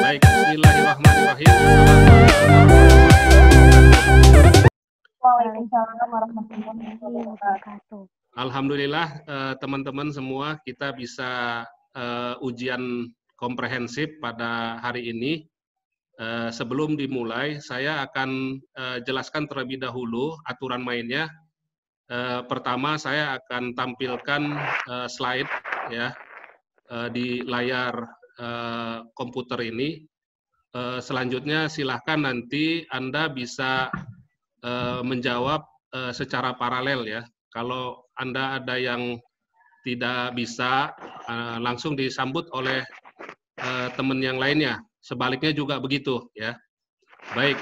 Baik, bismillahirrahmanirrahim. Assalamualaikum Waalaikumsalam warahmatullahi wabarakatuh. Alhamdulillah, teman-teman semua kita bisa ujian komprehensif pada hari ini. Sebelum dimulai, saya akan jelaskan terlebih dahulu aturan mainnya. Pertama, saya akan tampilkan slide ya di layar komputer ini. Selanjutnya silahkan nanti Anda bisa menjawab secara paralel ya. Kalau Anda ada yang tidak bisa, langsung disambut oleh teman yang lainnya. Sebaliknya juga begitu ya. Baik,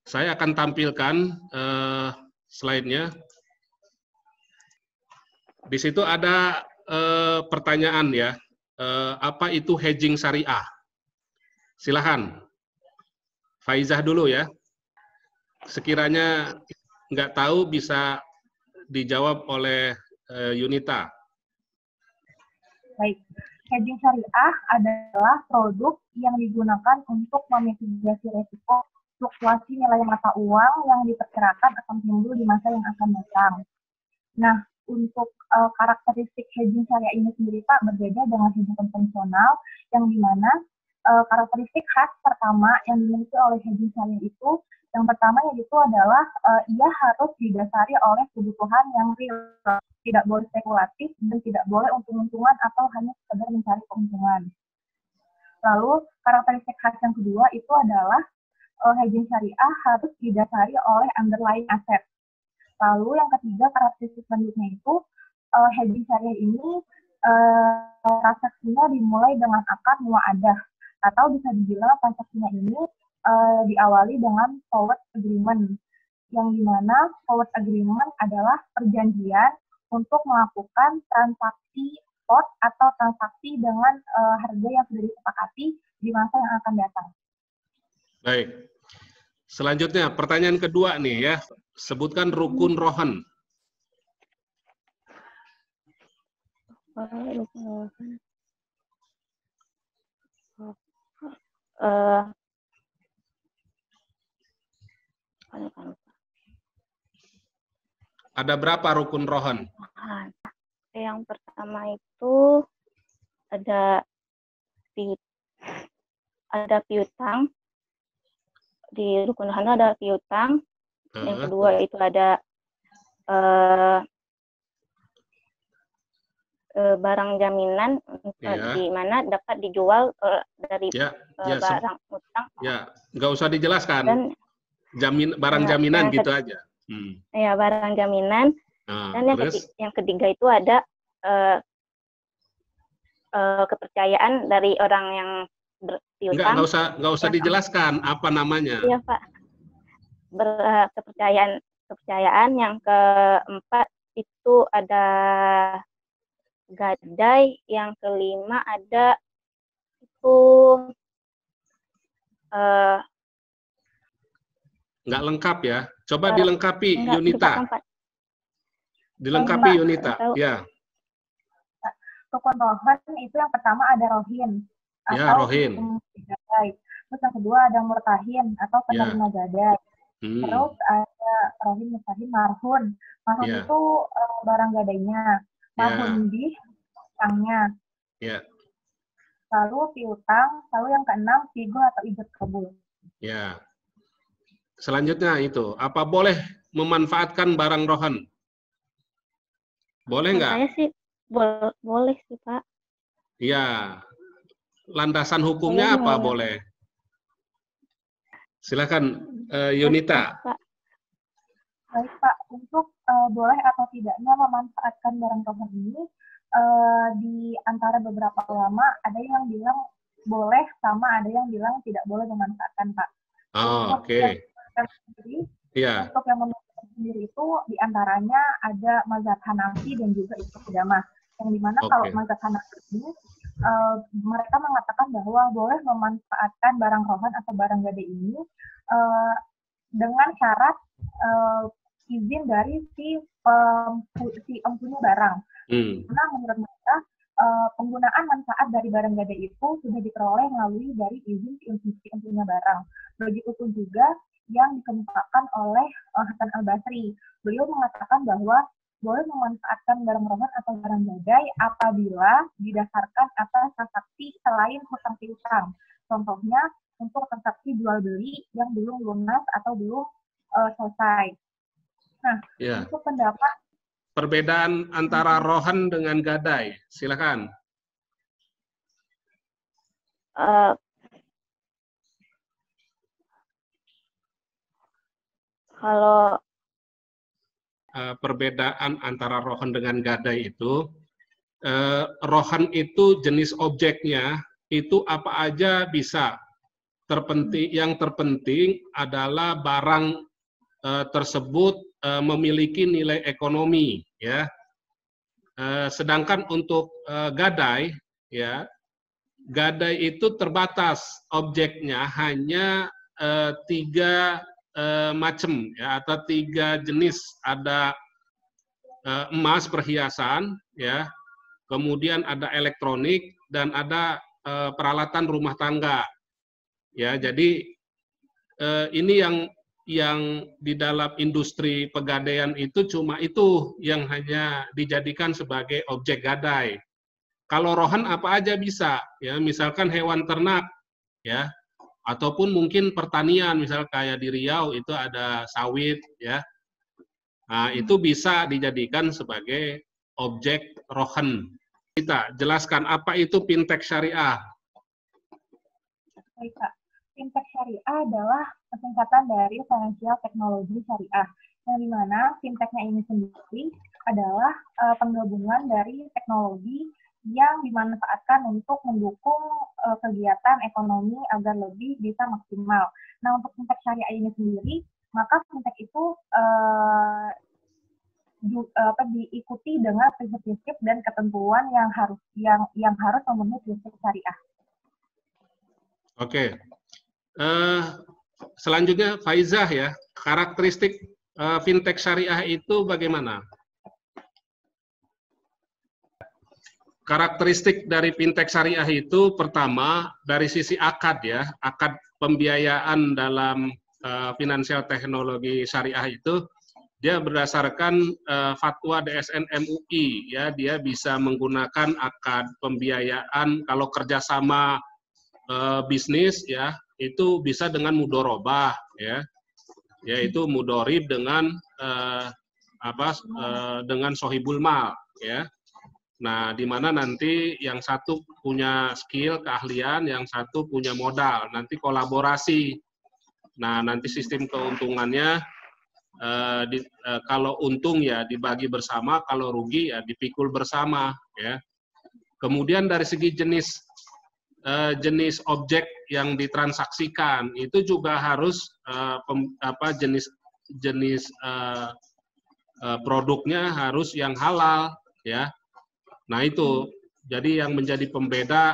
saya akan tampilkan slide-nya. Di situ ada pertanyaan ya, apa itu hedging syariah? Silahkan, Faizah dulu ya. Sekiranya nggak tahu bisa dijawab oleh Yunita. Baik, hedging syariah adalah produk yang digunakan untuk memitigasi resiko fluktuasi nilai mata uang yang diperkirakan akan timbul di masa yang akan datang. Nah, untuk karakteristik hedging syariah ini sendiri Pak berbeda dengan hedging konvensional yang dimana karakteristik khas pertama yang dimiliki oleh hedging syariah itu yang pertama yaitu adalah ia harus didasari oleh kebutuhan yang real, tidak boleh spekulatif dan tidak boleh untung-untungan atau hanya sekedar mencari keuntungan. Lalu karakteristik khas yang kedua itu adalah hedging syariah harus didasari oleh underlying asset. Lalu yang ketiga karakteristik selanjutnya itu hedging syariah ini transaksinya dimulai dengan akad mu'adah atau bisa dibilang transaksinya ini diawali dengan forward agreement, yang dimana forward agreement adalah perjanjian untuk melakukan transaksi spot atau transaksi dengan harga yang sudah disepakati di masa yang akan datang. Baik. Selanjutnya, pertanyaan kedua nih ya. Sebutkan rukun rohan. Ada berapa rukun rohan? Yang pertama itu ada piutang. Di rukun rohan ada piutang. Yang kedua itu ada barang jaminan di mana dapat dijual dari barang utang. Ya, nggak usah dijelaskan. Barang jaminan gitu aja. Ya, barang jaminan. Dan yang ketiga itu ada kepercayaan dari orang yang berpiutang. Nggak usah dijelaskan apa namanya. Iya, Pak. Kepercayaan yang keempat itu ada gadai, yang kelima ada itu nggak lengkap ya. Coba dilengkapi Yunita. Dilengkapi Yunita, ya. Rukun rohan itu yang pertama ada rohin. Ya, rohin. Terus yang kedua ada murtahin atau penerima gadai. Terus ada rohin, murtahin, marhun. Marhun itu barang gadainya. Marhun bih, utangnya. Ya. Lalu piutang, lalu yang keenam figo atau ijab kabul. Ya. Selanjutnya itu, apa boleh memanfaatkan barang rohan? Boleh nggak? Saya sih boleh sih, Pak. Iya. Landasan hukumnya apa boleh? Silakan Yunita. Baik Pak, untuk boleh atau tidaknya memanfaatkan barang rohan ini di antara beberapa ulama ada yang bilang boleh sama ada yang bilang tidak boleh memanfaatkan Pak. Oke. Iya. Untuk yang memanfaatkan sendiri itu diantaranya ada mazhab Hanafi dan juga Ibnu Qudamah. Yang dimana kalau mazhab Hanafi ini mereka mengatakan bahwa boleh memanfaatkan barang rohan atau barang gadai ini dengan syarat izin dari si empunya barang. Karena menurut mereka penggunaan manfaat dari barang gadai itu sudah diperoleh melalui dari izin si punya barang. Begitu pun juga yang dikemukakan oleh Hasan Al-Basri. Beliau mengatakan bahwa boleh memanfaatkan barang rohan atau barang gadai apabila didasarkan atas transaksi selain hutang piutang. Contohnya untuk transaksi jual beli yang belum lunas atau belum selesai. Nah, untuk pendapat perbedaan antara rohan dengan gadai, silakan. Kalau perbedaan antara rohan dengan gadai itu, rohan itu jenis objeknya itu apa aja bisa. Yang terpenting adalah barang tersebut memiliki nilai ekonomi, ya. Sedangkan untuk gadai, ya, gadai itu terbatas objeknya hanya 3 macam, ya, atau 3 jenis. Ada emas perhiasan, ya, kemudian ada elektronik dan ada peralatan rumah tangga, ya. Jadi ini yang di dalam industri pegadaian itu cuma itu yang hanya dijadikan sebagai objek gadai. Kalau rohan apa aja bisa, ya, misalkan hewan ternak, ya, ataupun mungkin pertanian, misal kayak di Riau itu ada sawit, ya. Nah, itu bisa dijadikan sebagai objek rohan. Kita jelaskan apa itu fintech syariah. Baik, Pak. Fintech syariah adalah singkatan dari financial technology syariah, yang dimana fintech-nya ini sendiri adalah penggabungan dari teknologi yang dimanfaatkan untuk mendukung kegiatan ekonomi agar lebih bisa maksimal. Nah, untuk fintech syariah ini sendiri, maka fintech itu diikuti dengan prinsip-prinsip dan ketentuan yang harus memenuhi prinsip syariah. Oke. Selanjutnya Faizah, ya, karakteristik fintech syariah itu bagaimana? Karakteristik dari fintech syariah itu pertama dari sisi akad, ya, akad pembiayaan dalam financial teknologi syariah itu dia berdasarkan fatwa DSN MUI, ya, dia bisa menggunakan akad pembiayaan kalau kerjasama bisnis, ya, itu bisa dengan mudorobah, ya, yaitu mudorib dengan dengan sohibul mal, ya. Nah, di mana nanti yang satu punya skill, keahlian, yang satu punya modal, nanti kolaborasi. Nah, nanti sistem keuntungannya kalau untung ya dibagi bersama, kalau rugi ya dipikul bersama, ya. Kemudian dari segi jenis objek yang ditransaksikan itu juga harus jenis produknya harus yang halal, ya. Nah, itu jadi yang menjadi pembeda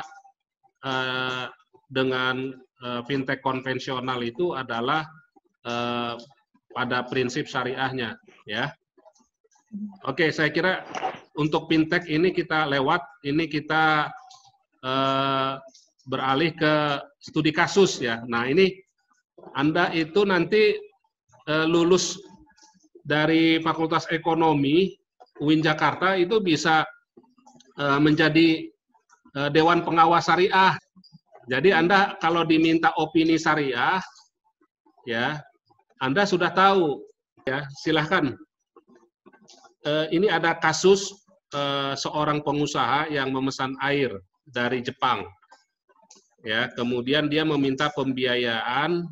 dengan fintech konvensional itu adalah pada prinsip syariahnya, ya. Oke, saya kira untuk fintech ini kita lewat, ini kita beralih ke studi kasus, ya. Nah, ini Anda itu nanti lulus dari Fakultas Ekonomi UIN Jakarta itu bisa menjadi Dewan Pengawas Syariah. Jadi Anda kalau diminta opini syariah, ya, Anda sudah tahu, ya, silahkan. Ini ada kasus seorang pengusaha yang memesan air dari Jepang, ya, kemudian dia meminta pembiayaan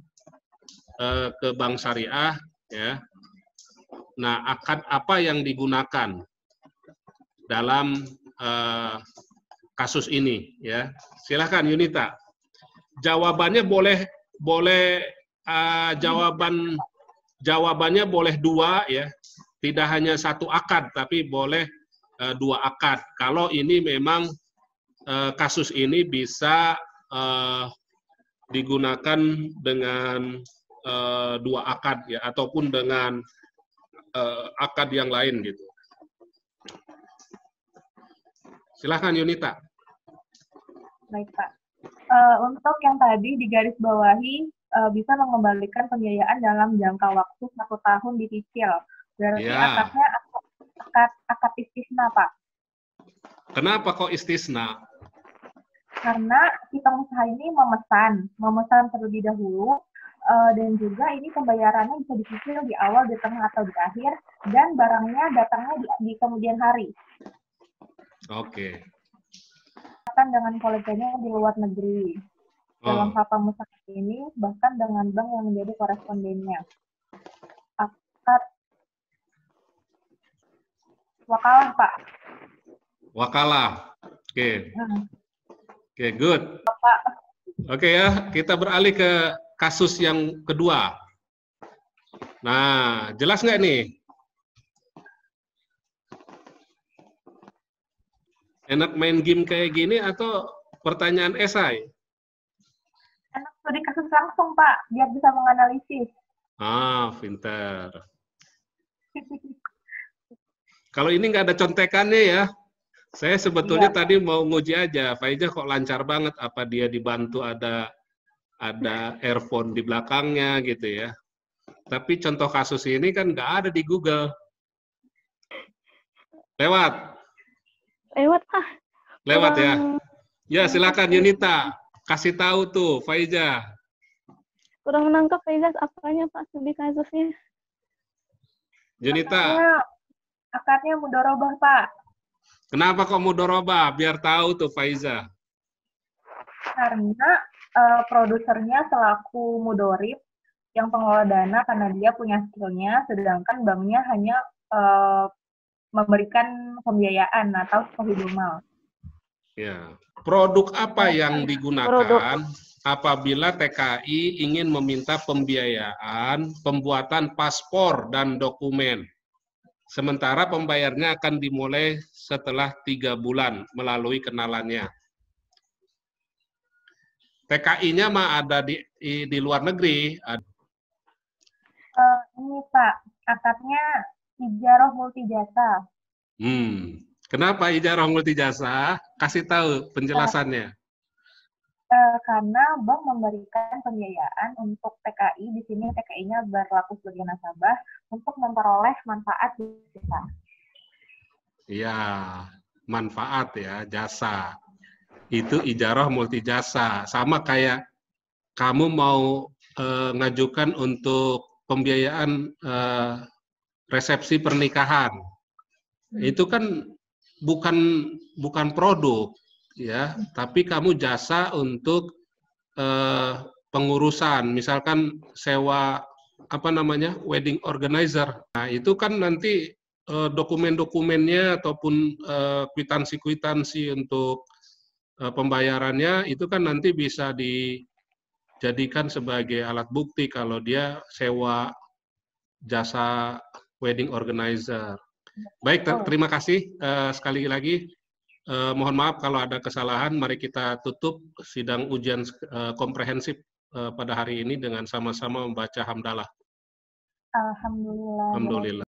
ke bank syariah, ya. Nah, akad apa yang digunakan dalam kasus ini, ya? Silahkan Yunita. Jawabannya jawabannya boleh 2, ya. Tidak hanya 1 akad, tapi boleh 2 akad. Kalau ini memang kasus ini bisa digunakan dengan 2 akad, ya, ataupun dengan akad yang lain, gitu. Silahkan Yunita. Baik, Pak. Untuk yang tadi digarisbawahi bisa mengembalikan pembiayaan dalam jangka waktu 1 tahun dicicil. Berarti Ya. akadnya akad istisna, Pak. Kenapa kok istisna? Karena si pengusaha ini memesan terlebih dahulu, dan juga ini pembayarannya bisa dicicil di awal, di tengah, atau di akhir, dan barangnya datangnya di kemudian hari. Oke. Dengan koleganya di luar negeri. Dalam hal pengusaha ini, bahkan dengan bank yang menjadi korespondennya. Akad wakalah, Pak. Wakalah. Oke. Oke, good. Pak. Oke ya, kita beralih ke kasus yang kedua. Nah, jelas nggak nih? Enak main game kayak gini atau pertanyaan esai? Enak studi kasus langsung, Pak, biar bisa menganalisis. Ah, pintar. Kalau ini nggak ada contekannya ya, saya sebetulnya tadi mau nguji aja, Faiza kok lancar banget, apa dia dibantu ada earphone di belakangnya gitu ya. Tapi contoh kasus ini kan nggak ada di Google. Lewat? Lewat, Pak. Lewat ya? Ya, silakan Yunita. Kasih tahu tuh, Faiza. Kurang menangkap, Faiza, apanya, Pak, studi kasusnya? Yunita. Akadnya mudorobah, Pak. Kenapa kok mudorobah? Biar tahu tuh, Faiza. Karena produsernya selaku mudorib, yang pengelola dana karena dia punya skillnya, sedangkan banknya hanya memberikan pembiayaan atau kehidupan. Ya. Produk apa yang digunakan apabila TKI ingin meminta pembiayaan pembuatan paspor dan dokumen? Sementara pembayarnya akan dimulai setelah 3 bulan melalui kenalannya. TKI-nya mah ada di luar negeri. Ini Pak, akadnya ijarah multijasa. Kenapa ijarah multijasa? Kasih tahu penjelasannya. Karena bank memberikan pembiayaan untuk TKI, di sini TKI-nya berlaku sebagai nasabah untuk memperoleh manfaat jasa. Iya, manfaat ya, jasa. Itu ijarah multijasa. Sama kayak kamu mau ngajukan untuk pembiayaan resepsi pernikahan. Itu kan bukan produk ya, tapi kamu jasa untuk pengurusan, misalkan sewa wedding organizer. Nah, itu kan nanti dokumen-dokumennya ataupun kwitansi-kwitansi untuk pembayarannya itu kan nanti bisa dijadikan sebagai alat bukti kalau dia sewa jasa wedding organizer. Baik, terima kasih sekali lagi. Mohon maaf kalau ada kesalahan. Mari kita tutup sidang ujian komprehensif pada hari ini dengan sama-sama membaca hamdalah. Alhamdulillah. Alhamdulillah.